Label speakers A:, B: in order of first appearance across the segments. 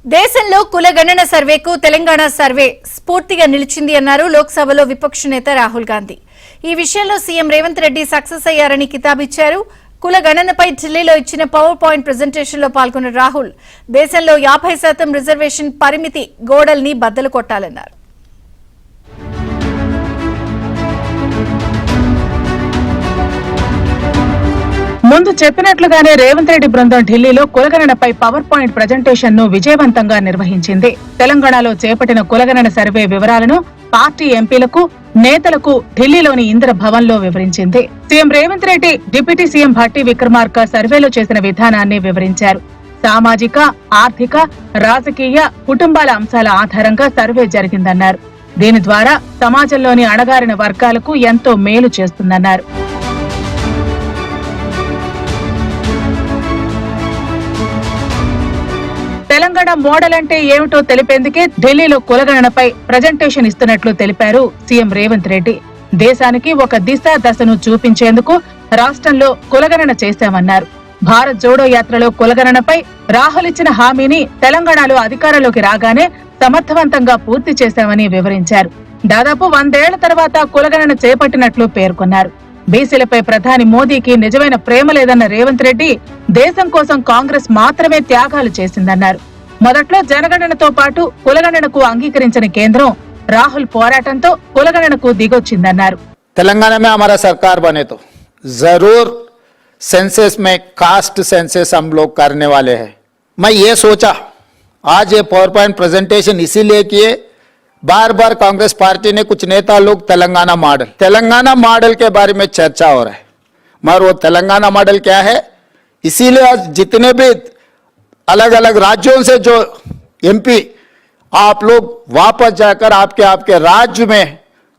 A: దేశంలో కులగణన సర్వేకు తెలంగాణ సర్వే స్ఫూర్తిగా నిలిచింది అన్నారు లోక్సభలో విపక్ష నేత రాహుల్ గాంధీ. ఈ విషయంలో సీఎం రేవంత్ రెడ్డి సక్సెస్ అయ్యారని కితాబిచ్చారు. కులగణనపై ఢిల్లీలో ఇచ్చిన పవర్ పాయింట్ ప్రెజెంటేషన్ లో పాల్గొన్న రాహుల్ దేశంలో 50% రిజర్వేషన్ పరిమితి గోడల్ని బద్దలు కొట్టాలన్నారు.
B: ముందు చెప్పినట్లుగానే రేవంత్ రెడ్డి బృందం ఢిల్లీలో కులగణనపై పవర్ పాయింట్ ప్రెజెంటేషన్ ను విజయవంతంగా నిర్వహించింది. తెలంగాణలో చేపట్టిన కులగణన సర్వే వివరాలను పార్టీ ఎంపీలకు, నేతలకు ఢిల్లీలోని ఇందిర భవన్ లో వివరించింది. CM Revanth Reddy deputy CM Bhatti Vikramarka సర్వేలో చేసిన విధానాన్ని వివరించారు. సామాజిక, ఆర్థిక, రాజకీయ, కుటుంబాల అంశాల ఆధారంగా సర్వే జరిగిందన్నారు. దీని ద్వారా సమాజంలోని అణగారిన వర్గాలకు ఎంతో మేలు చేస్తుందన్నారు. తెలంగాణ మోడల్ అంటే ఏమిటో తెలిపేందుకే ఢిల్లీలో కులగణనపై ప్రజెంటేషన్ ఇస్తున్నట్లు తెలిపారు సీఎం రేవంత్ రెడ్డి. దేశానికి ఒక దిశ దశను చూపించేందుకు రాష్ట్రంలో కులగణన చేశామన్నారు. భారత్ జోడో యాత్రలో కులగణనపై రాహుల్ ఇచ్చిన హామీని తెలంగాణలో అధికారంలోకి రాగానే సమర్థవంతంగా పూర్తి చేశామని వివరించారు. దాదాపు 100 ఏళ్ల తర్వాత కులగణన చేపట్టినట్లు పేర్కొన్నారు. బీసీలపై ప్రధాని మోదీకి నిజమైన ప్రేమ లేదన్న రేవంత్ రెడ్డి దేశం కోసం కాంగ్రెస్ మాత్రమే త్యాగాలు చేసిందన్నారు. మొదట్లో జనగణనతో పాటు కులగణనకు అంగీకరించిన కేంద్రం రాహుల్ పోరాటంతో కులగణనకు దిగొచ్చిందన్నారు.
C: తెలంగాణ में हमारा सरकार बने तो जरूर सेंसस में कास्ट सेंसस हम लोग करने वाले हैं. मैं ये सोचा आज ये पावर पॉइंट प्रेजेंटेशन इसीलिए किए, बार बार कांग्रेस पार्टी ने कुछ नेता लोग तेलंगाना मॉडल के बारे में चर्चा हो रहा है, मगर वो तेलंगाना मॉडल क्या है, इसीलिए आज जितने भी अलग अलग राज्यों से जो एमपी आप लोग वापस जाकर आपके राज्य में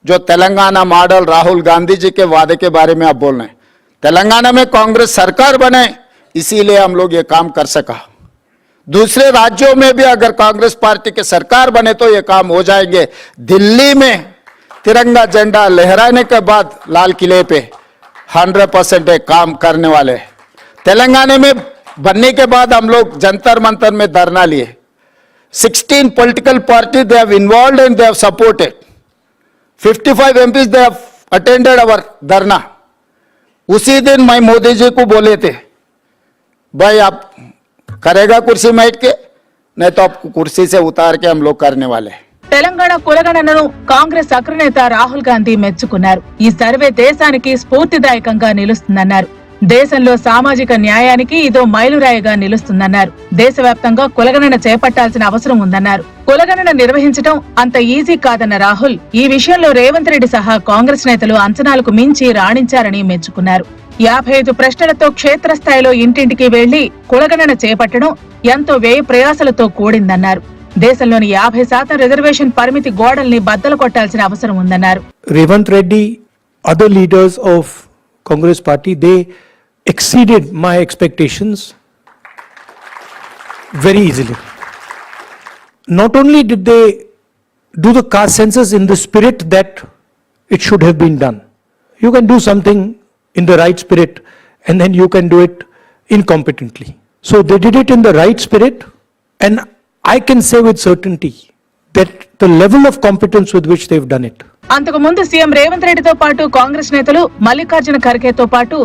C: जो तेलंगाना मॉडल राहुल गांधी जी के वादे के बारे में आप बोल रहे हैं. तेलंगाना में कांग्रेस सरकार बने इसीलिए हम लोग ये काम कर सका. दूसरे राज्यों में भी अगर कांग्रेस पार्टी के सरकार बने तो ये काम हो जाएंगे. दिल्ली में तिरंगा झंडा लहराने के बाद लाल किले पे 100% काम करने वाले. तेलंगाना में बनने के बाद हम लोग जंतर मंतर में धरना लिए. 16 political party they have involved and they have supported. 55 MPs they have attended our धरना. उसी दिन मैं मोदी जी को बोले थे, भाई आप करेगा कुर्सी में बैठ के, नहीं तो आपको कुर्सी से उतार के हम लोग करने वाले.
B: తెలంగాణ కులగణనను కాంగ్రెస్ అగ్రనేత రాహుల్ గాంధీ మెచ్చుకున్నారు. ఈ సర్వే దేశానికి స్ఫూర్తిదాయకంగా నిలుస్తుందన్నారు. దేశంలో సామాజిక న్యాయానికి ఇదో మైలురాయిగా నిలుస్తుందన్నారు. దేశవ్యాప్తంగా కులగణన చేపట్టాల్సిన అవసరం ఉందన్నారు. కులగణన నిర్వహించడం అంత ఈజీ కాదన్న రాహుల్ ఈ విషయంలో రేవంత్ రెడ్డి సహా కాంగ్రెస్ నేతలు అంచనాలకు మించి రాణించారని మెచ్చుకున్నారు. 55 ప్రశ్నలతో క్షేత్రస్థాయిలో ఇంటింటికి వెళ్లి కులగణన చేపట్టడం ఎంతో వ్యయ ప్రయాసలతో కూడిందన్నారు. దేశంలోని 50% రిజర్వేషన్ పరిమితి గోడల్ని బద్దలు కొట్టాల్సిన అవసరం ఉందన్నారు.
D: Revanth Reddy, other leaders of Congress party, they exceeded my expectations very easily. Not only did they do the caste census in the spirit that it should have been done. You can do something in the right spirit and then you can do it incompetently. So they did it in the right spirit, and I can say with certainty that the level of competence with which they've done it.
B: అంతకు ముందు CM Revanth రెడ్డితో పాటు కాంగ్రెస్ నేతలు మల్లికార్జున ఖర్గేతో పాటు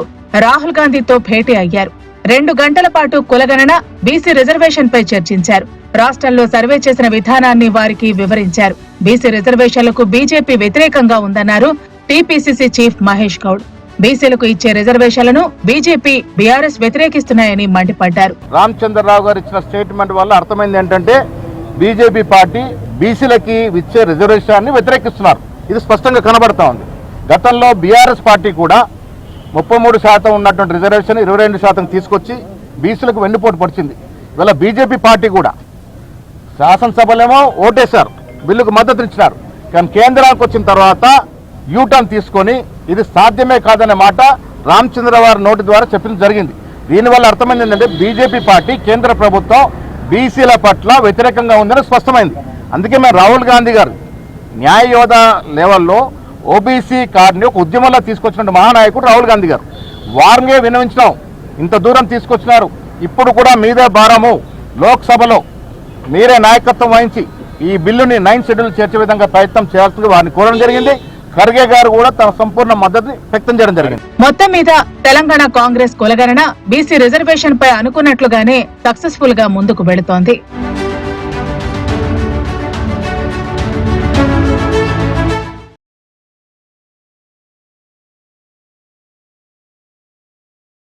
B: రాహుల్ గాంధీతో భేటీ అయ్యారు. 2 గంటల పాటు కులగణన, బీసీ రిజర్వేషన్ పై చర్చించారు. రాష్ట్రంలో సర్వే చేసిన విధానాన్ని వారికి వివరించారు. బీసీ రిజర్వేషన్లకు బీజేపీ వ్యతిరేకంగా ఉందన్నారు టీపీసీసీ చీఫ్ మహేష్ గౌడ్. బీసీలకు ఇచ్చే రిజర్వేషన్లను బీజేపీ, బీఆర్ఎస్ వ్యతిరేకిస్తున్నాయని మండిపడ్డారు.
E: రామచంద్రరావు గారు ఇచ్చిన స్టేట్మెంట్ వల్ల అర్థమైంది ఏంటంటే బీజేపీ పార్టీ బీసీలకి ఇచ్చే రిజర్వేషన్ వ్యతిరేకిస్తున్నారు. ఇది స్పష్టంగా కనబడతా ఉంది. గతంలో బీఆర్ఎస్ పార్టీ కూడా 33% ఉన్నటువంటి రిజర్వేషన్ 22% తీసుకొచ్చి బీసీలకు వెన్నుపోటు పడిచింది. ఇవాళ బీజేపీ పార్టీ కూడా శాసనసభలేమో ఓటేశారు, బిల్లుకు మద్దతు ఇచ్చినారు. కానీ కేంద్రానికి వచ్చిన తర్వాత యూటర్న్ తీసుకొని ఇది సాధ్యమే కాదనే మాట రామచంద్రరావు గారి నోటి ద్వారా చెప్పడం జరిగింది. దీనివల్ల అర్థమైంది ఏంటంటే బీజేపీ పార్టీ, కేంద్ర ప్రభుత్వం బీసీల పట్ల వ్యతిరేకంగా ఉందని స్పష్టమైంది. అందుకే మేము రాహుల్ గాంధీ గారు న్యాయ యోధ లెవెల్లో ఓబీసీ కార్డుని ఒక ఉద్యమంలో తీసుకొచ్చిన మహానాయకుడు రాహుల్ గాంధీ గారు. వారినే విన్నవించడం, ఇంత దూరం తీసుకొచ్చినారు, ఇప్పుడు కూడా మీదే భారము, లోక్సభలో మీరే నాయకత్వం వహించి ఈ బిల్లుని 9 షెడ్యూల్ చేర్చే విధంగా ప్రయత్నం చేయాల్సింది వారిని కోరడం జరిగింది. ఖర్గే గారు కూడా తన సంపూర్ణ మద్దతుని వ్యక్తం చేయడం జరిగింది.
B: మొత్తం మీద తెలంగాణ కాంగ్రెస్ కులగణన బీసీ రిజర్వేషన్ పై అనుకున్నట్లుగానే సక్సెస్ఫుల్ గా ముందుకు వెళుతోంది.